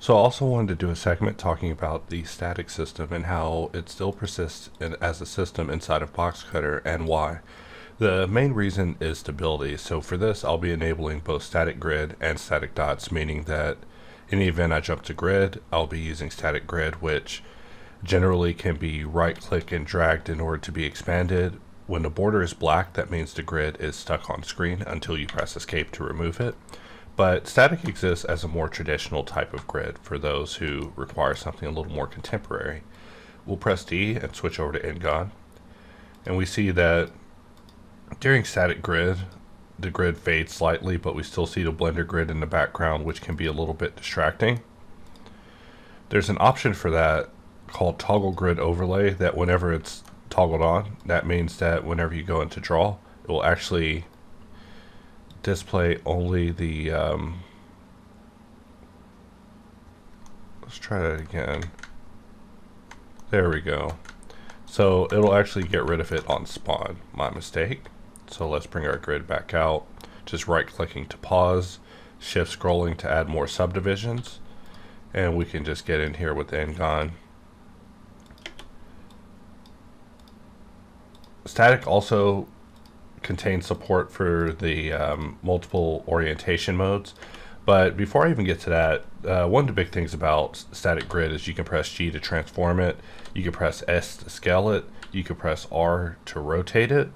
So I also wanted to do a segment talking about the static system and how it still persists as a system inside of Boxcutter and why. The main reason is stability. So for this, I'll be enabling both static grid and static dots, meaning that in the event I jump to grid, I'll be using static grid, which generally can be right-click and dragged in order to be expanded. When the border is black, that means the grid is stuck on screen until you press escape to remove it. But static exists as a more traditional type of grid for those who require something a little more contemporary. We'll press D and switch over to Ngon, and we see that during static grid, the grid fades slightly, but we still see the Blender grid in the background, which can be a little bit distracting. There's an option for that called toggle grid overlay that whenever it's toggled on, that means that whenever you go into draw, it will actually display only the let's try that again. There we go. So it'll actually get rid of it on spawn. My mistake. So let's bring our grid back out. Just right clicking to pause, shift scrolling to add more subdivisions, and we can just get in here with Ngon. Static also contains support for the multiple orientation modes, but before I even get to that, one of the big things about static grid is you can press G to transform it, you can press S to scale it, you can press R to rotate it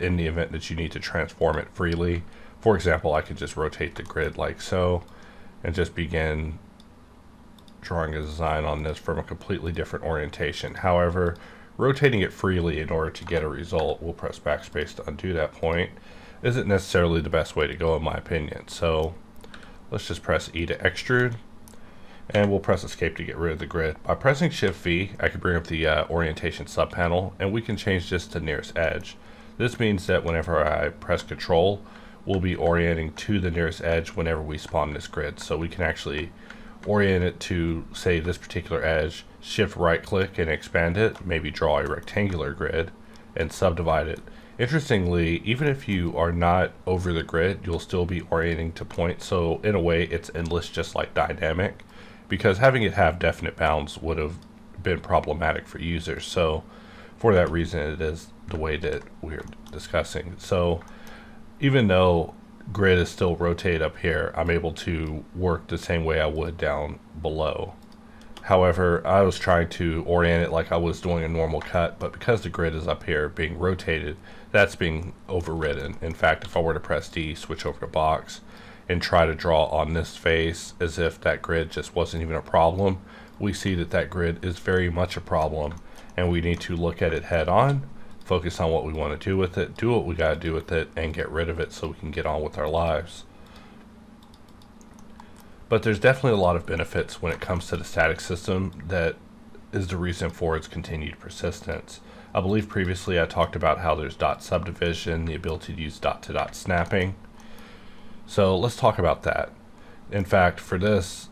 in the event that you need to transform it freely. For example, I could just rotate the grid like so and just begin drawing a design on this from a completely different orientation. However, rotating it freely in order to get a result, we'll press backspace to undo that point, isn't necessarily the best way to go in my opinion. So let's just press E to extrude, and we'll press escape to get rid of the grid. By pressing Shift V, I can bring up the orientation subpanel, and we can change this to nearest edge. This means that whenever I press Control, we'll be orienting to the nearest edge whenever we spawn this grid. So we can actually orient it to, say, this particular edge, shift right click and expand it, maybe draw a rectangular grid and subdivide it. Interestingly, even if you are not over the grid, you'll still be orienting to points. So in a way, it's endless, just like dynamic, because having it have definite bounds would have been problematic for users. So for that reason, it is the way that we're discussing. So even though grid is still rotated up here, I'm able to work the same way I would down below. However, I was trying to orient it like I was doing a normal cut, but because the grid is up here being rotated, that's being overridden. In fact, if I were to press D, switch over to box, and try to draw on this face as if that grid just wasn't even a problem, we see that that grid is very much a problem, and we need to look at it head on, focus on what we want to do with it, do what we got to do with it, and get rid of it so we can get on with our lives. But there's definitely a lot of benefits when it comes to the static system that is the reason for its continued persistence. I believe previously I talked about how there's dot subdivision, the ability to use dot-to-dot snapping. So let's talk about that. In fact, for this,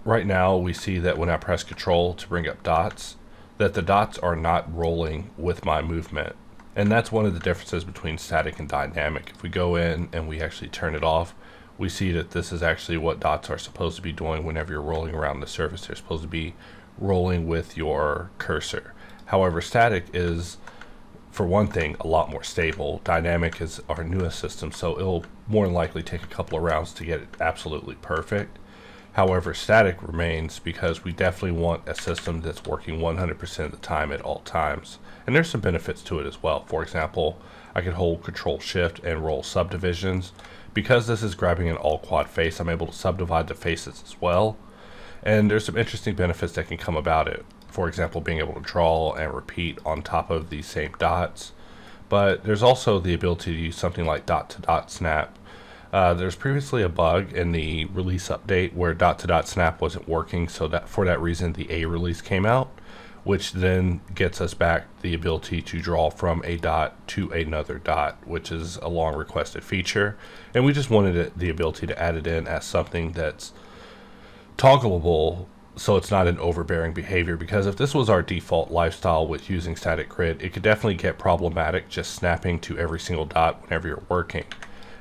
right now we see that when I press Control to bring up dots, that the dots are not rolling with my movement. And that's one of the differences between static and dynamic. If we go in and we actually turn it off, we see that this is actually what dots are supposed to be doing whenever you're rolling around the surface. They're supposed to be rolling with your cursor. However, static is, for one thing, a lot more stable. Dynamic is our newest system, so it'll more than likely take a couple of rounds to get it absolutely perfect. However, static remains because we definitely want a system that's working 100% of the time at all times. And there's some benefits to it as well. For example, I could hold Control Shift and roll subdivisions. Because this is grabbing an all quad face, I'm able to subdivide the faces as well. And there's some interesting benefits that can come about it. For example, being able to draw and repeat on top of these same dots. But there's also the ability to use something like dot-to-dot snap. There's previously a bug in the release update where dot-to-dot snap wasn't working, so that for that reason the A release came out, which then gets us back the ability to draw from a dot to another dot, which is a long requested feature. And we just wanted the ability to add it in as something that's toggleable, so it's not an overbearing behavior, because if this was our default lifestyle with using static grid, it could definitely get problematic just snapping to every single dot whenever you're working.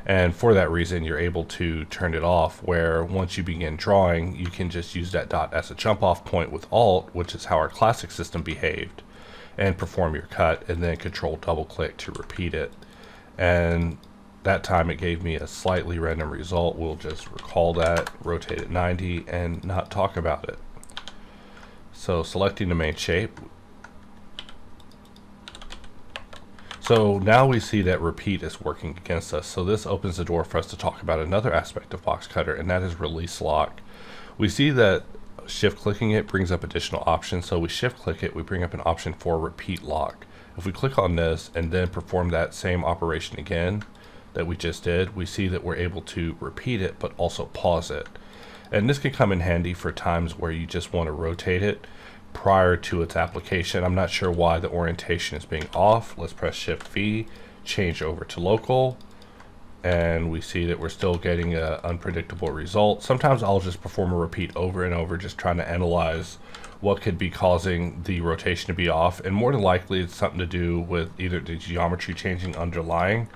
And for that reason, you're able to turn it off, where once you begin drawing, you can just use that dot as a jump off point with Alt, which is how our classic system behaved, and perform your cut, and then Control double click to repeat it. And that time it gave me a slightly random result. We'll just recall that, rotate it 90, and not talk about it. So selecting the main shape. So now we see that repeat is working against us. So this opens the door for us to talk about another aspect of Boxcutter, and that is release lock. We see that shift clicking it brings up additional options. So we shift click it, we bring up an option for repeat lock. If we click on this and then perform that same operation again that we just did, we see that we're able to repeat it but also pause it. And this can come in handy for times where you just want to rotate it prior to its application. I'm not sure why the orientation is being off. Let's press Shift V, change over to local, and we see that we're still getting an unpredictable result. Sometimes I'll just perform a repeat over and over, just trying to analyze what could be causing the rotation to be off, and more than likely it's something to do with either the geometry changing underlying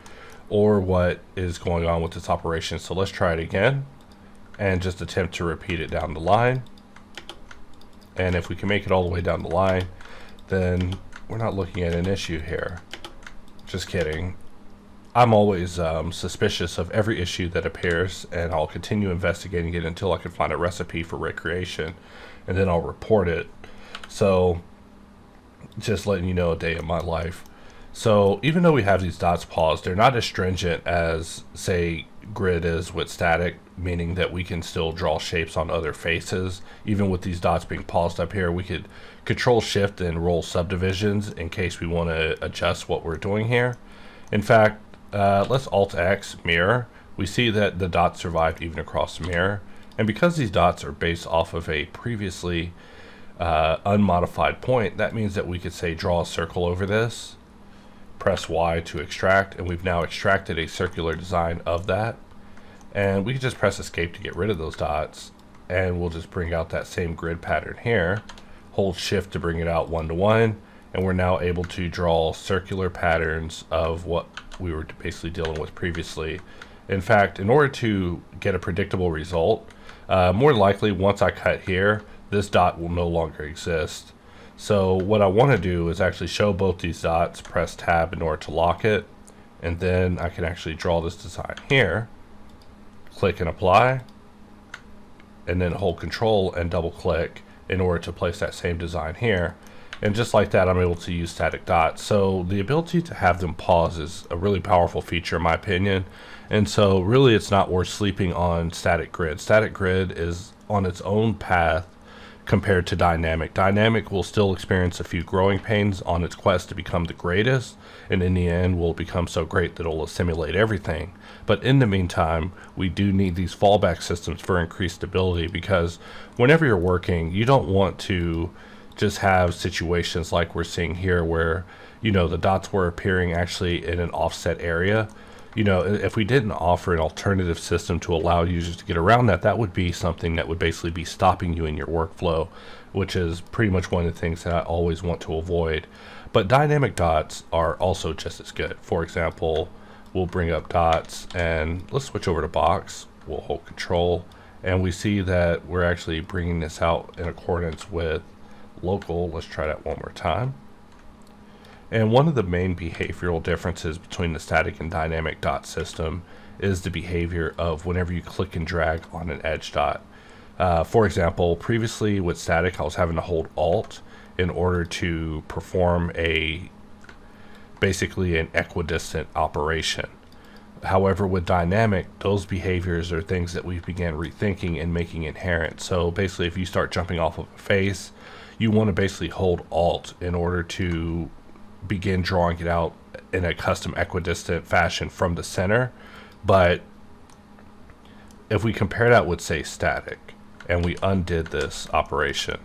or what is going on with this operation. So let's try it again and just attempt to repeat it down the line. And if we can make it all the way down the line, then we're not looking at an issue here. Just kidding. I'm always suspicious of every issue that appears, and I'll continue investigating it until I can find a recipe for recreation, and then I'll report it. So just letting you know a day in my life. So even though we have these dots paused, they're not as stringent as, say, grid is with static, meaning that we can still draw shapes on other faces. Even with these dots being paused up here, we could Control Shift and roll subdivisions in case we want to adjust what we're doing here. In fact, let's Alt X mirror. We see that the dots survived even across the mirror, and because these dots are based off of a previously unmodified point, that means that we could say draw a circle over this, press Y to extract, and we've now extracted a circular design of that. And we can just press escape to get rid of those dots, and we'll just bring out that same grid pattern here, hold shift to bring it out one to one, and we're now able to draw circular patterns of what we were basically dealing with previously. In fact, in order to get a predictable result, more likely once I cut here, this dot will no longer exist. So what I want to do is actually show both these dots, press tab in order to lock it, and then I can actually draw this design here, click and apply, and then hold Control and double click in order to place that same design here. And just like that, I'm able to use static dots. So the ability to have them pause is a really powerful feature in my opinion. And so really it's not worth sleeping on static grid. Static grid is on its own path compared to dynamic. Dynamic will still experience a few growing pains on its quest to become the greatest, and in the end will become so great that it'll assimilate everything. But in the meantime, we do need these fallback systems for increased stability, because whenever you're working, you don't want to just have situations like we're seeing here where, you know, the dots were appearing actually in an offset area. You know, if we didn't offer an alternative system to allow users to get around that, that would be something that would basically be stopping you in your workflow, which is pretty much one of the things that I always want to avoid. But dynamic dots are also just as good. For example, we'll bring up dots and let's switch over to box. We'll hold Control, and we see that we're actually bringing this out in accordance with local. Let's try that one more time. And one of the main behavioral differences between the static and dynamic dot system is the behavior of whenever you click and drag on an edge dot. For example, previously with static, I was having to hold Alt in order to perform basically an equidistant operation. However, with dynamic, those behaviors are things that we began rethinking and making inherent. So basically, if you start jumping off of a face, you want to basically hold Alt in order to begin drawing it out in a custom equidistant fashion from the center. But if we compare that with, say, static, and we undid this operation,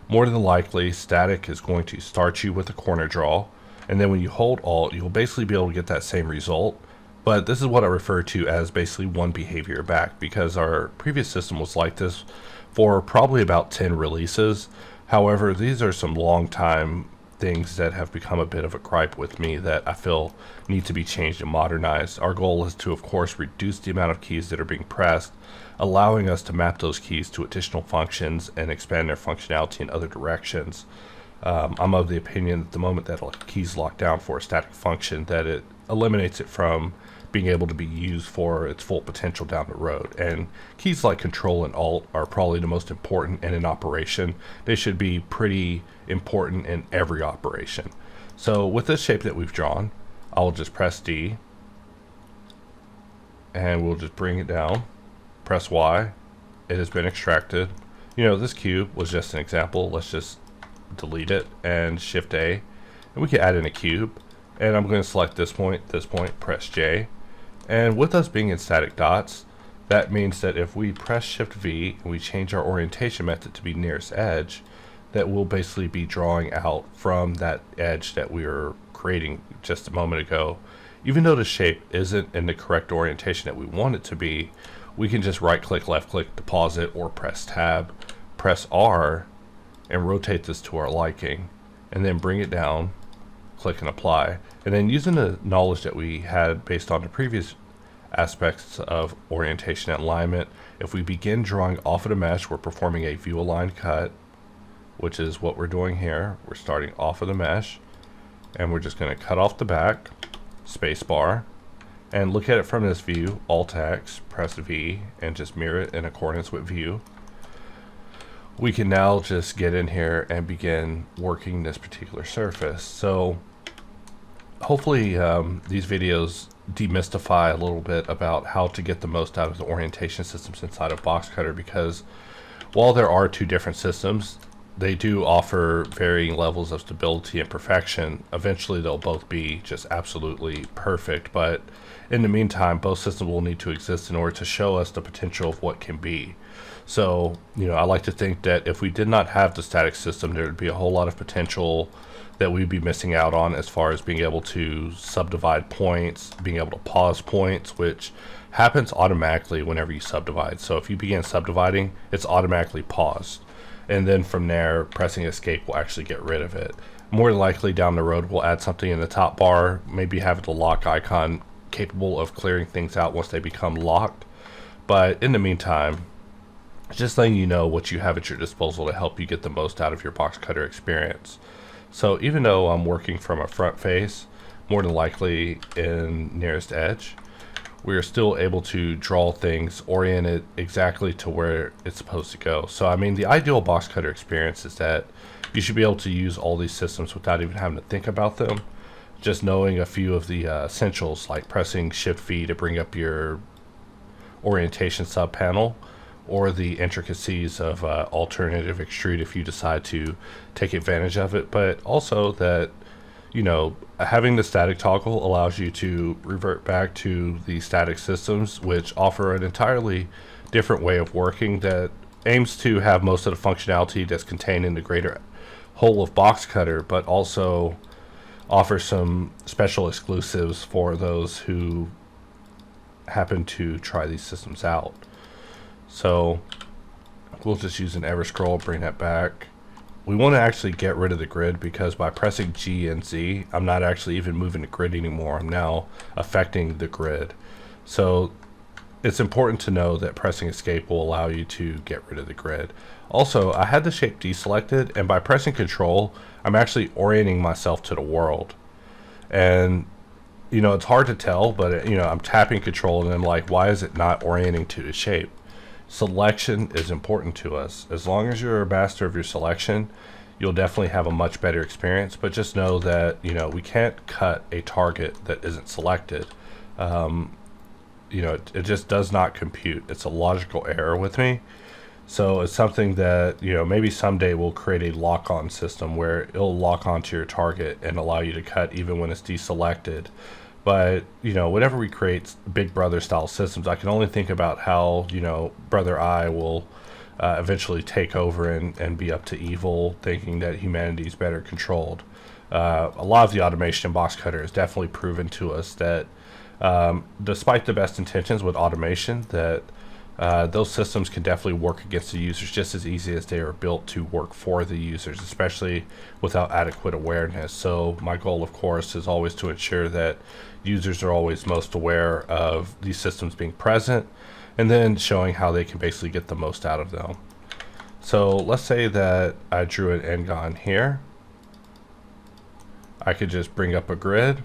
more than likely static is going to start you with a corner draw, and then when you hold Alt, you'll basically be able to get that same result. But this is what I refer to as basically one behavior back, because our previous system was like this for probably about 10 releases. However, these are some long time things that have become a bit of a gripe with me that I feel need to be changed and modernized. Our goal is to, of course, reduce the amount of keys that are being pressed, allowing us to map those keys to additional functions and expand their functionality in other directions. I'm of the opinion that the moment that a key's locked down for a static function, that it eliminates it from being able to be used for its full potential down the road. And keys like Control and Alt are probably the most important, and in operation they should be pretty important in every operation. So with this shape that we've drawn, I'll just press D and we'll just bring it down, press Y, it has been extracted. You know, this cube was just an example. Let's just delete it and Shift A, and we can add in a cube, and I'm going to select this point, press J. And with us being in static dots, that means that if we press Shift V and we change our orientation method to be nearest edge, that we'll basically be drawing out from that edge that we were creating just a moment ago. Even though the shape isn't in the correct orientation that we want it to be, we can just right click, left click to pause it, or press Tab, press R, and rotate this to our liking, and then bring it down, click and apply. And then using the knowledge that we had based on the previous aspects of orientation and alignment, if we begin drawing off of the mesh, we're performing a view aligned cut, which is what we're doing here. We're starting off of the mesh, and we're just going to cut off the back, space bar, and look at it from this view, Alt X, press V, and just mirror it in accordance with view. We can now just get in here and begin working this particular surface. So hopefully these videos demystify a little bit about how to get the most out of the orientation systems inside of Boxcutter, because while there are two different systems, they do offer varying levels of stability and perfection. Eventually they'll both be just absolutely perfect, but in the meantime both systems will need to exist in order to show us the potential of what can be. So, you know, I like to think that if we did not have the static system, there would be a whole lot of potential that we'd be missing out on, as far as being able to subdivide points, being able to pause points, which happens automatically whenever you subdivide. So if you begin subdividing, it's automatically paused, and then from there pressing escape will actually get rid of it. More than likely down the road we'll add something in the top bar, maybe have the lock icon capable of clearing things out once they become locked. But in the meantime, just letting you know what you have at your disposal to help you get the most out of your Boxcutter experience. So even though I'm working from a front face, more than likely in nearest edge, we are still able to draw things oriented exactly to where it's supposed to go. So I mean, the ideal Boxcutter experience is that you should be able to use all these systems without even having to think about them. Just knowing a few of the essentials, like pressing Shift V to bring up your orientation sub panel, or the intricacies of alternative extrude if you decide to take advantage of it. But also that, you know, having the static toggle allows you to revert back to the static systems, which offer an entirely different way of working that aims to have most of the functionality that's contained in the greater whole of Boxcutter, but also offer some special exclusives for those who happen to try these systems out. So we'll just use an ever scroll, bring that back. We want to actually get rid of the grid, because by pressing G and Z, I'm not actually even moving the grid anymore. I'm now affecting the grid. So it's important to know that pressing escape will allow you to get rid of the grid. Also, I had the shape deselected, and by pressing Control, I'm actually orienting myself to the world. And you know, it's hard to tell, but you know, I'm tapping Control and I'm like, why is it not orienting to the shape? Selection is important to us. As long as you're a master of your selection, you'll definitely have a much better experience. But just know that, you know, we can't cut a target that isn't selected. You know, it just does not compute. It's a logical error with me. So it's something that, you know, maybe someday we'll create a lock-on system where it'll lock onto your target and allow you to cut even when it's deselected. But, you know, whenever we create Big Brother style systems, I can only think about how, you know, Brother Eye will eventually take over and be up to evil, thinking that humanity is better controlled. A lot of the automation in Boxcutter has definitely proven to us that despite the best intentions with automation, that those systems can definitely work against the users just as easy as they are built to work for the users, especially without adequate awareness. So my goal, of course, is always to ensure that users are always most aware of these systems being present, and then showing how they can basically get the most out of them. So let's say that I drew an n-gon here. I could just bring up a grid,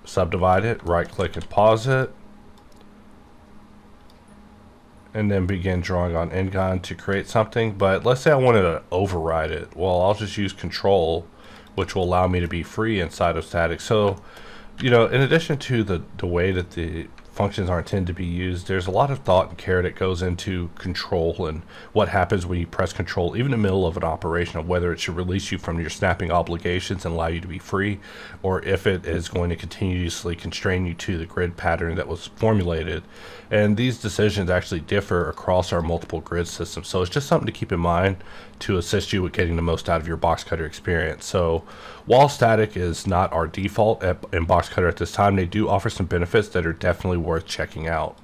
subdivide it, right click and pause it, and then begin drawing on n-gon to create something. But let's say I wanted to override it. Well, I'll just use control, which will allow me to be free inside of static. So, you know, in addition to the way that the functions are intended to be used, there's a lot of thought and care that goes into control and what happens when you press control, even in the middle of an operation, of whether it should release you from your snapping obligations and allow you to be free, or if it is going to continuously constrain you to the grid pattern that was formulated. And these decisions actually differ across our multiple grid systems. So it's just something to keep in mind to assist you with getting the most out of your Boxcutter experience. So while static is not our default in Boxcutter at this time, they do offer some benefits that are definitely worth checking out.